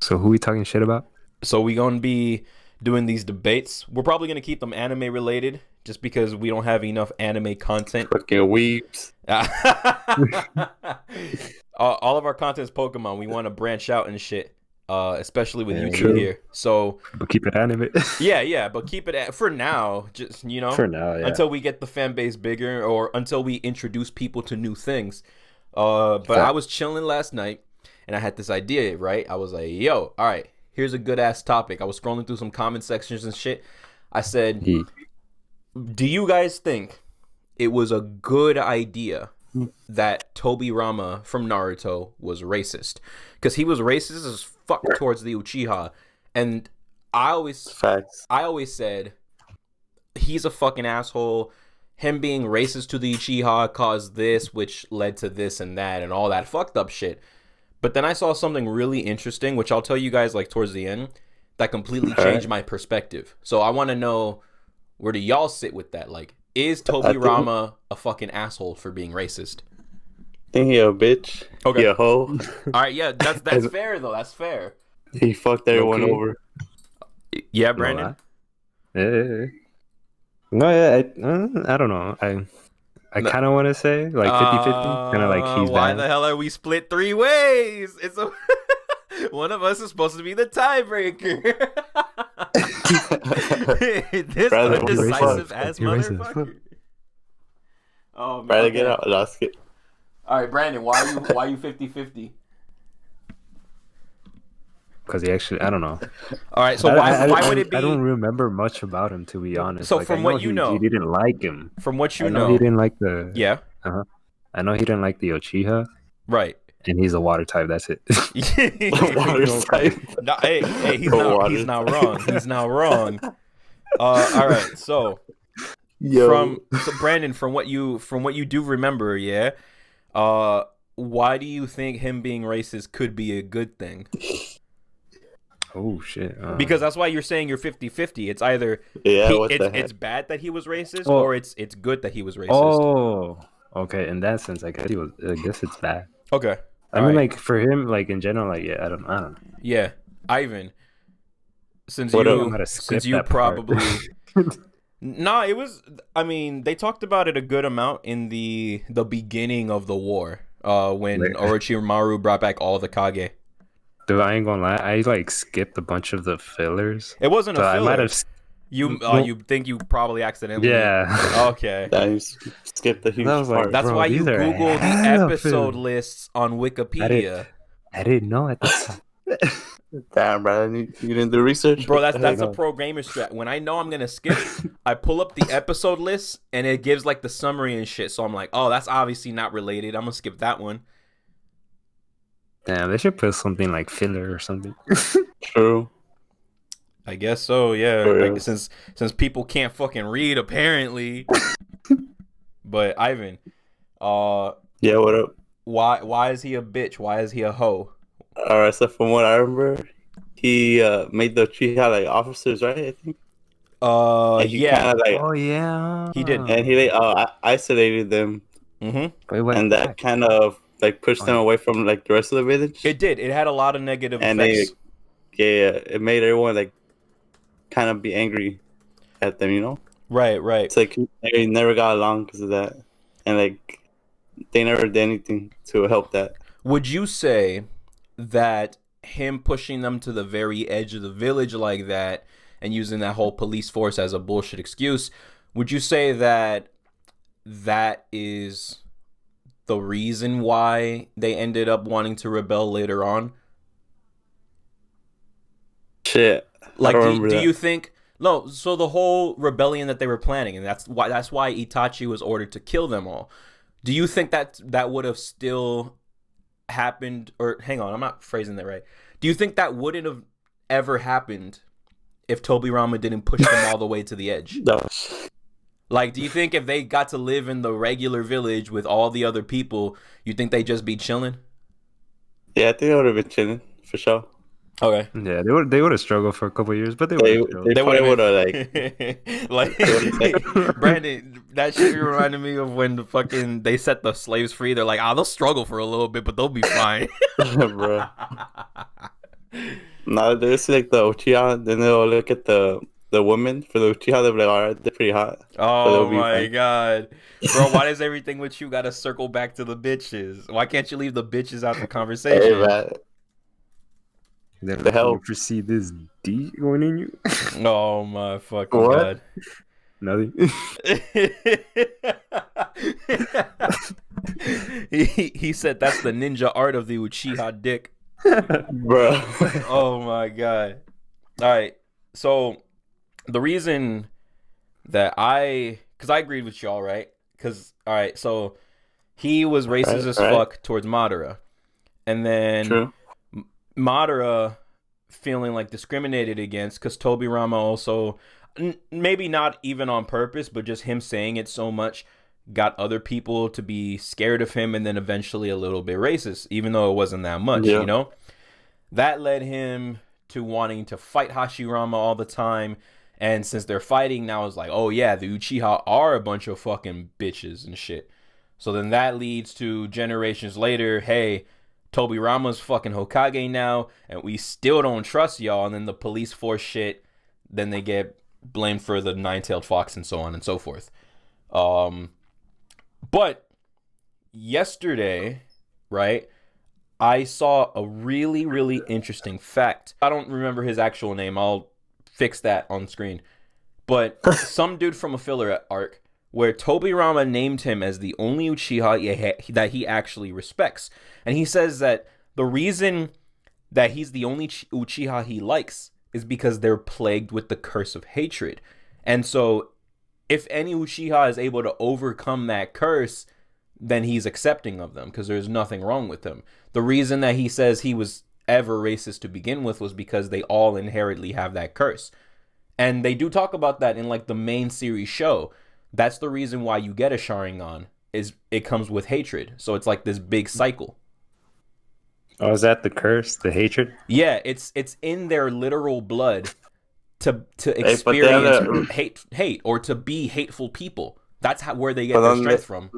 So who we talking shit about? So we gonna be doing these debates. We're probably gonna keep them anime related, just because we don't have enough anime content. Fucking weeps. All of our content is Pokemon. We want to branch out and shit, especially with YouTube true. here. So But keep it anime. yeah, but keep it for now. Just For now, yeah. until we get the fan base bigger, or until we introduce people to new things. But I was chilling last night, and I had this idea. Right, I was like, "Yo, all right, here's a good ass topic." I was scrolling through some comment sections and shit. I said, "Do you guys think it was a good idea that Tobirama from Naruto was racist? Because he was racist as fuck towards the Uchiha, and I always said he's a fucking asshole. Him being racist to the Uchiha caused this, which led to this and that and all that fucked up shit. But then I saw something really interesting, which I'll tell you guys like towards the end, that completely changed my perspective. So I want to know, where do y'all sit with that? Like, is Tobirama a fucking asshole for being racist? I think he a bitch. Okay. He a hoe. All right, yeah, that's fair though. That's fair. He fucked everyone over. Yeah, Brandon. Yeah. No, yeah, I don't know. I kind of want to say like 50-50. Kind of like he's why bad. the hell are we split three ways? It's a one of us is supposed to be the tiebreaker. This Brother, undecisive ass You're racist. motherfucker. Oh man. Brother, get out. Lost it. All right, Brandon, why are you 50-50? Because he actually, I don't know. All right, so why would it be? I don't remember much about him, to be honest. So like, from I what you know, he didn't like him. From what you I know, know, he didn't like the. yeah, I know he didn't like the Uchiha, right. and he's a water type. That's it. Water type. No, hey, he's not wrong. He's not wrong. All right, so Yo. so Brandon, from what you do remember, yeah, why do you think him being racist could be a good thing? Oh shit! Because that's why you're saying you're 50-50. It's either it's bad that he was racist, or it's good that he was racist. Oh, okay. In that sense, I guess it's bad. Okay. I mean, like for him, like in general, like yeah, I don't know. Yeah, Ivan. Since Since you probably nah, it was. I mean, they talked about it a good amount in the beginning of the war, when Orochimaru brought back all the Kage. Dude, I ain't gonna lie. I like skipped a bunch of the fillers. It wasn't So a filler. I might have. You think you probably accidentally? Yeah. Okay. I skipped the huge That was like, part. That's bro, why you these are Google the hella episode fillers. lists on Wikipedia. I didn't know at the time. Damn, bro. You didn't do research? Bro, that's a pro gamer strat. When I know I'm gonna skip, I pull up the episode list and it gives like the summary and shit. So I'm like, oh, that's obviously not related. I'm gonna skip that one. Damn, they should put something like filler or something. True. I guess so, yeah. For Like, real. since people can't fucking read, apparently. But Ivan, Yeah, what up? why is he a bitch? Why is he a hoe? Alright, so from what I remember, he made the Uchiha like officers, right? I think. And he Yeah, kinda, like, Oh yeah, He did. and he isolated them, and that kind of like pushed them away from like the rest of the village. It did. It had a lot of negative And effects. it made everyone like kind of be angry at them, you know. Right. It's like they never got along because of that, and like they never did anything to help that. Would you say that him pushing them to the very edge of the village like that and using that whole police force as a bullshit excuse, would you say that is the reason why they ended up wanting to rebel later on? Shit. Like, I don't remember do that. you think... No, so the whole rebellion that they were planning, and that's why Itachi was ordered to kill them all. Do you think that would have still happened? Or, hang on, I'm not phrasing that right. Do you think that wouldn't have ever happened if Tobirama didn't push them all the way to the edge? No. Like, do you think if they got to live in the regular village with all the other people, you think they'd just be chilling? Yeah, I think I would have been chilling for sure. Okay. Yeah, they would have struggled for a couple of years, but they They would have. probably would have like like Brandon, that shit reminded me of when they set the slaves free. They're like, they'll struggle for a little bit, but they'll be fine. bro. No, there's like the Uchiha, then they'll look at the women for the Uchiha. They'll be like, alright, they're pretty hot. So they'll Oh be my fine. god, bro! Why does everything with you gotta circle back to the bitches? Why can't you leave the bitches out the Hey, conversation? man. The hell? You foresee this D going in you? Oh my fucking What? god! Nothing. he said that's the ninja art of the Uchiha dick. Bro. Oh my god! All right, so the reason that because I agreed with y'all, right? Because all right, so he was racist as fuck towards Madara, and then True. Madara feeling like discriminated against because Tobirama also, maybe not even on purpose, but just him saying it so much got other people to be scared of him, and then eventually a little bit racist, even though it wasn't that much, you know? That led him to wanting to fight Hashirama all the time. And since they're fighting now, it's like, oh yeah, the Uchiha are a bunch of fucking bitches and shit. So then that leads to generations later, hey, Tobirama's fucking Hokage now, and we still don't trust y'all. And then the police force shit, then they get blamed for the nine-tailed fox and so on and so forth. But yesterday, right, I saw a really, really interesting fact. I don't remember his actual name. I'll fix that on screen. But some dude from a filler arc where Tobirama named him as the only Uchiha that he actually respects. And he says that the reason that he's the only Uchiha he likes is because they're plagued with the curse of hatred. And so if any Uchiha is able to overcome that curse, then he's accepting of them because there's nothing wrong with him. The reason that he says he was ever racist to begin with was because they all inherently have that curse. And they do talk about that in like the main series show. That's the reason why you get a Sharingan, is it comes with hatred. So it's like this big cycle. Oh, is that the curse, the hatred? Yeah, it's in their literal blood to experience hate or to be hateful people. That's where they get their strength from.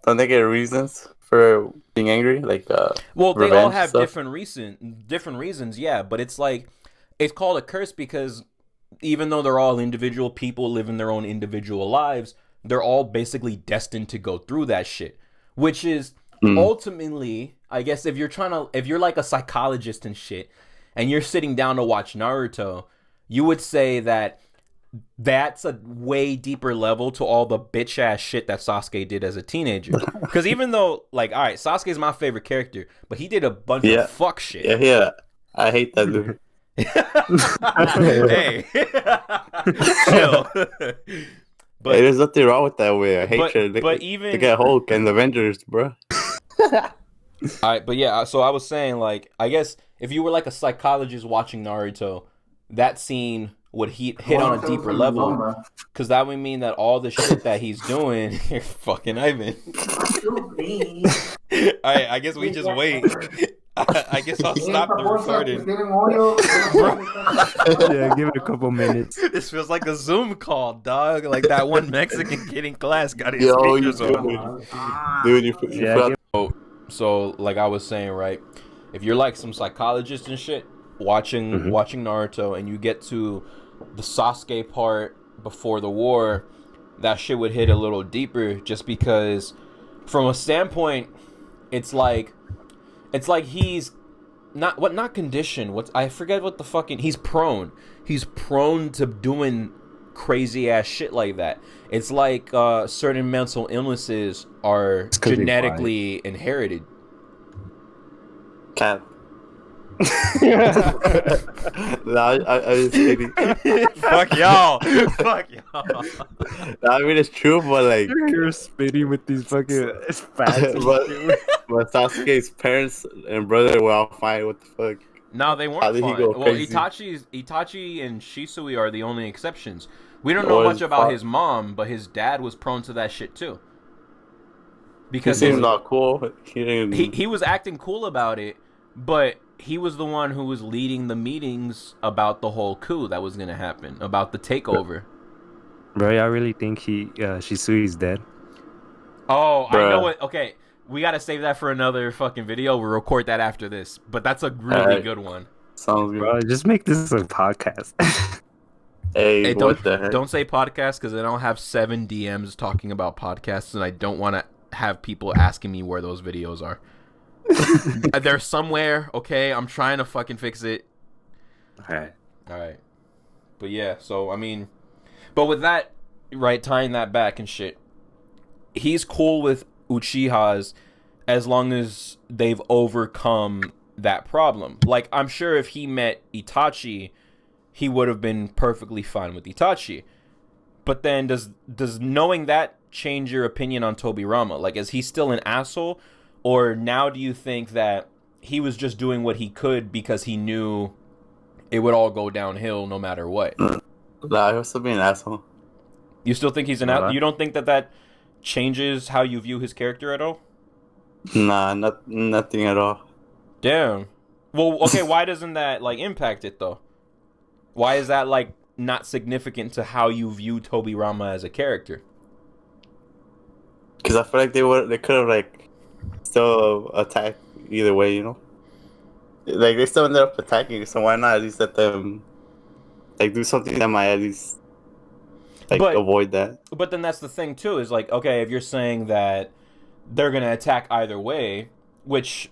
Don't they get reasons for being angry? Like well, they all have different reasons, yeah, but it's like it's called a curse because even though they're all individual people living their own individual lives, they're all basically destined to go through that shit, which is ultimately, I guess, if you're like a psychologist and shit, and you're sitting down to watch Naruto, you would say that that's a way deeper level to all the bitch ass shit that Sasuke did as a teenager. Because even though, like, all right, Sasuke's my favorite character, but he did a bunch of fuck shit. Yeah, I hate that dude. Hey, chill. But hey, there's nothing wrong with that way. I hate it. But even they get Hulk and the Avengers, bro. Alright, but yeah, so I was saying, like, I guess if you were like a psychologist watching Naruto, that scene would hit on a deeper level, because that would mean that all the shit that he's doing, fucking Ivan. Alright, I guess we just wait. I guess I'll stop the recording. Yeah, give it a couple minutes. This feels like a Zoom call, dog. Like that one Mexican kid in class got his speakers on. Dude, you So, like I was saying, right? If you're like some psychologist and shit, watching Naruto, and you get to the Sasuke part before the war, that shit would hit a little deeper, just because from a standpoint, it's like he's not conditioned. I forget what the fucking, he's prone to doing crazy ass shit like that. It's like certain mental illnesses are genetically inherited. Cap. No, I was kidding. Fuck y'all. Fuck y'all. No, I mean, it's true, but like You're spitting with these fucking facts. but Sasuke's parents and brother were all fine. What the fuck? No, they weren't fine. Well, Itachi and Shisui are the only exceptions. We don't know much about his mom, but his dad was prone to that shit too. Because he seemed not cool. He was acting cool about it, but he was the one who was leading the meetings about the whole coup that was gonna happen, about the takeover. Bro, I really think Shisui's dead. Oh, bruh. I know it. Okay, we gotta save that for another fucking video. We'll record that after this, but that's a really good one. Sounds good. Bro, just make this a podcast. Hey, don't what the heck? don't say podcast because then I'll have 7 DMs talking about podcasts, and I don't want to have people asking me where those videos are. They're somewhere. Okay, I'm trying to fucking fix it. All right. But yeah, so I mean, but with that, right, tying that back and shit, he's cool with Uchihas as long as they've overcome that problem. Like, I'm sure if he met Itachi, he would have been perfectly fine with Itachi. But then does knowing that change your opinion on Tobirama? Like, is he still an asshole? Or now do you think that he was just doing what he could because he knew it would all go downhill no matter what? Nah, he was still being an asshole. You still think he's an asshole? You don't think that changes how you view his character at all? Nah, nothing at all. Damn. Well, okay, why doesn't that, like, impact it, though? Why is that, like, not significant to how you view Tobirama as a character? Because I feel like they could have, like, still attacked either way, you know? Like, they still ended up attacking, so why not at least let them, like, do something that might at least, like, avoid that? But then that's the thing, too, is, like, okay, if you're saying that they're going to attack either way, which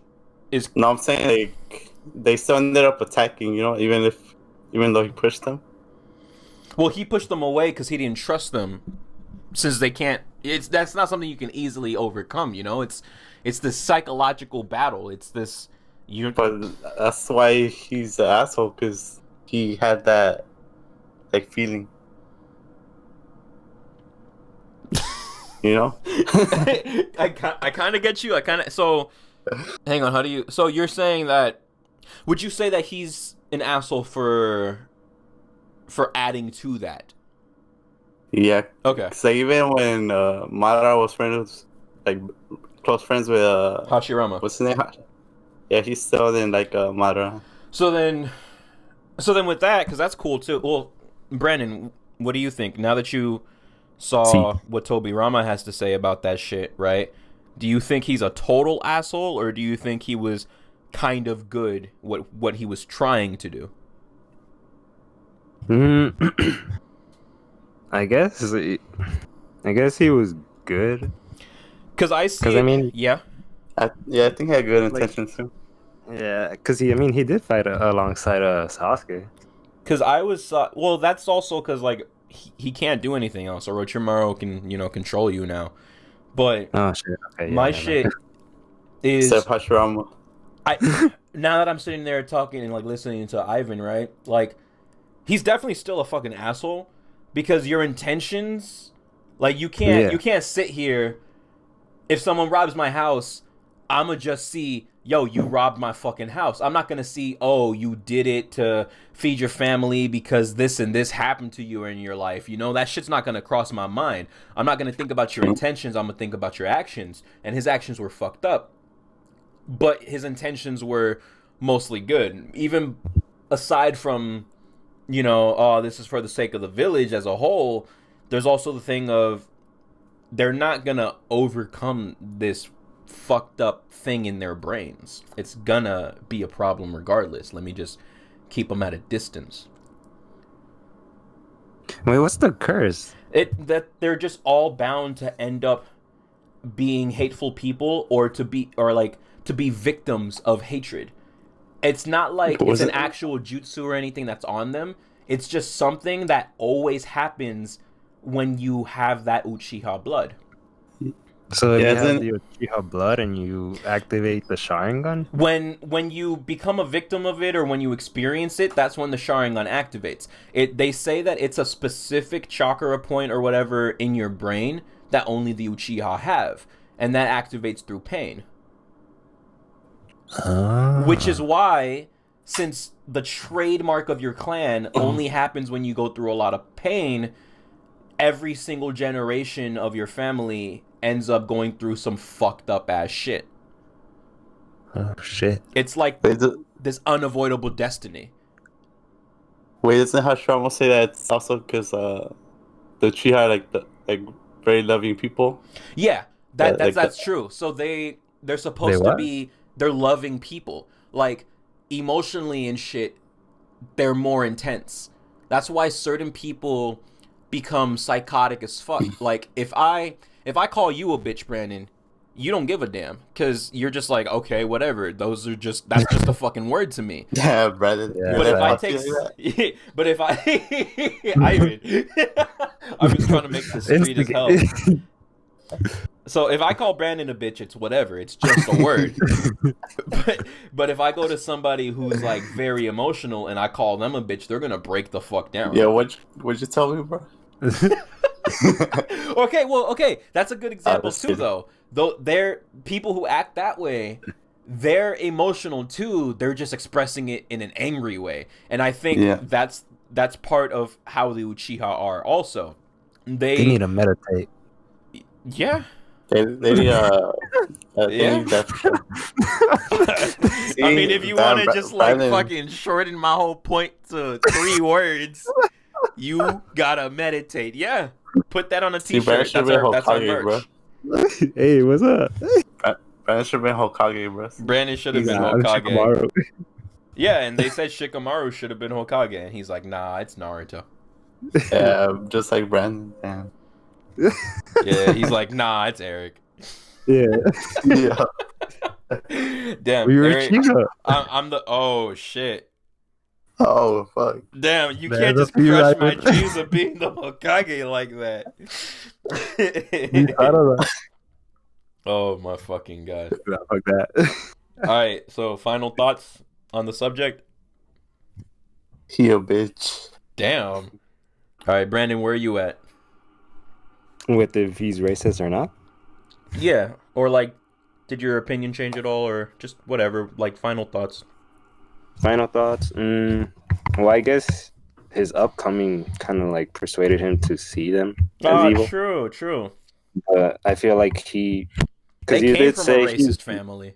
is... No, I'm saying, like, they still ended up attacking, you know, even though he pushed them. Well, he pushed them away because he didn't trust them, since they can't... That's not something you can easily overcome, you know? It's this psychological battle. It's this... But that's why he's an asshole, because he had that, like, feeling. You know? I kind of get you. So, hang on. How do you... So, you're saying that... Would you say that he's an asshole for adding to that? Yeah. Okay. So even when Madara was close friends with Hashirama. What's his name? Yeah, he still didn't like Madara. So then with that, because that's cool too. Well, Brandon, what do you think now that you saw what Tobirama has to say about that shit? Right? Do you think he's a total asshole, or do you think he was kind of good what he was trying to do? I guess he was good. Because I mean, yeah. I think he had good intentions too. Yeah, because he did fight alongside Sasuke. Because I was well, that's also because like he can't do anything else. Orochimaru can control you now, but oh shit, okay, my shit is Hashirama. Now that I'm sitting there talking and like listening to Ivan, right? Like, he's definitely still a fucking asshole because your intentions, like you can't sit here. If someone robs my house, I'ma just see, yo, you robbed my fucking house. I'm not gonna see, oh, you did it to feed your family because this and this happened to you in your life. You know, that shit's not gonna cross my mind. I'm not gonna think about your intentions. I'm gonna think about your actions. And his actions were fucked up, but his intentions were mostly good. Even aside from, oh, this is for the sake of the village as a whole, there's also the thing of they're not gonna overcome this fucked up thing in their brains. It's gonna be a problem regardless. Let me just keep them at a distance. Wait, what's the curse? That they're just all bound to end up being hateful people or to be victims of hatred. It's not like it's an actual jutsu or anything that's on them. It's just something that always happens when you have that Uchiha blood. So if you have the Uchiha blood and you activate the Sharingan? When you become a victim of it or when you experience it, that's when the Sharingan activates. They say that it's a specific chakra point or whatever in your brain that only the Uchiha have, and that activates through pain. Which is why, since the trademark of your clan only happens when you go through a lot of pain, every single generation of your family ends up going through some fucked up ass shit. Oh shit! It's like this unavoidable destiny. Wait, doesn't Hashirama say that it's also because the Uchiha like very loving people? Yeah, that's true. So they're supposed to be. They're loving people. Like, emotionally and shit, they're more intense. That's why certain people become psychotic as fuck. Like if I call you a bitch, Brandon, you don't give a damn because you're just like, okay, whatever. That's just a fucking word to me. Yeah, Brandon. Yeah, But if I fuck you like take, but if I, Ivan, I'm just trying to make this street as hell. So if I call Brandon a bitch, it's whatever. It's just a word. But if I go to somebody who's like very emotional and I call them a bitch, they're gonna break the fuck down. Yeah, what'd you tell me, bro? Okay, that's a good example too, though. Though they're people who act that way, they're emotional too. They're just expressing it in an angry way, and I think that's part of how the Uchiha are. Also, they need to meditate. Yeah. They need Yeah. that. I mean, if you want to just like fucking shorten my whole point to 3 words, you gotta meditate. Yeah, put that on a t-shirt. That's our merch. Bro. Hey, what's up? Brandon should have been Hokage, bro. Brandon should have been Hokage. Yeah, and they said Shikamaru should have been Hokage, and he's like, nah, it's Naruto. Yeah, just like Brandon. Damn. Yeah, he's like, nah, it's Eric. Yeah. Yeah. Damn, We were Eric, I'm the oh shit. Oh fuck. Damn, you can't just crush my dreams of being the Hokage like that. Oh my fucking god. Fuck that. Alright, so final thoughts on the subject? He a bitch. Damn. Alright, Brandon, where are you at? With if he's racist or not? Yeah, or like, did your opinion change at all, or just whatever? Like, final thoughts. Final thoughts? Well, I guess his upcoming kind of like persuaded him to see them as evil. True. But I feel like they came from a racist family.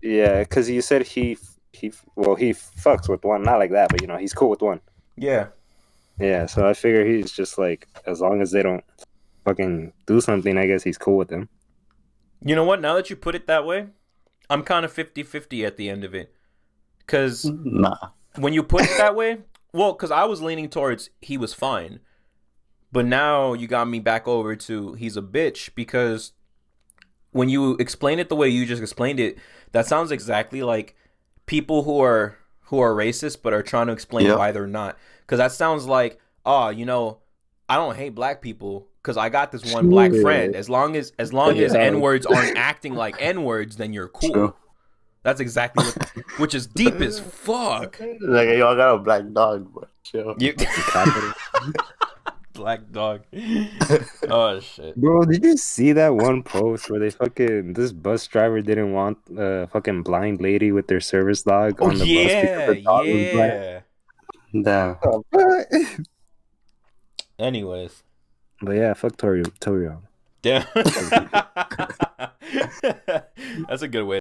Yeah, because you said he fucks with one, not like that, but he's cool with one. Yeah. Yeah, so I figure he's just like, as long as they don't fucking do something, I guess he's cool with them. You know what? Now that you put it that way, I'm kind of 50-50 at the end of it. Because when you put it that way, well, because I was leaning towards he was fine. But now you got me back over to he's a bitch, because when you explain it the way you just explained it, that sounds exactly like people who are racist but are trying to explain why they're not. Because that sounds like, I don't hate black people because I got this one black friend. As long as N-words aren't acting like N-words, then you're cool. True. That's exactly which is deep as fuck. Like, y'all got a black dog, bro. Chill. Black dog. Oh shit. Bro, did you see that one post where this bus driver didn't want a fucking blind lady with their service dog on the bus because the dog was black? Damn. Anyways. But yeah, fuck Toriyama. Damn. That's a good way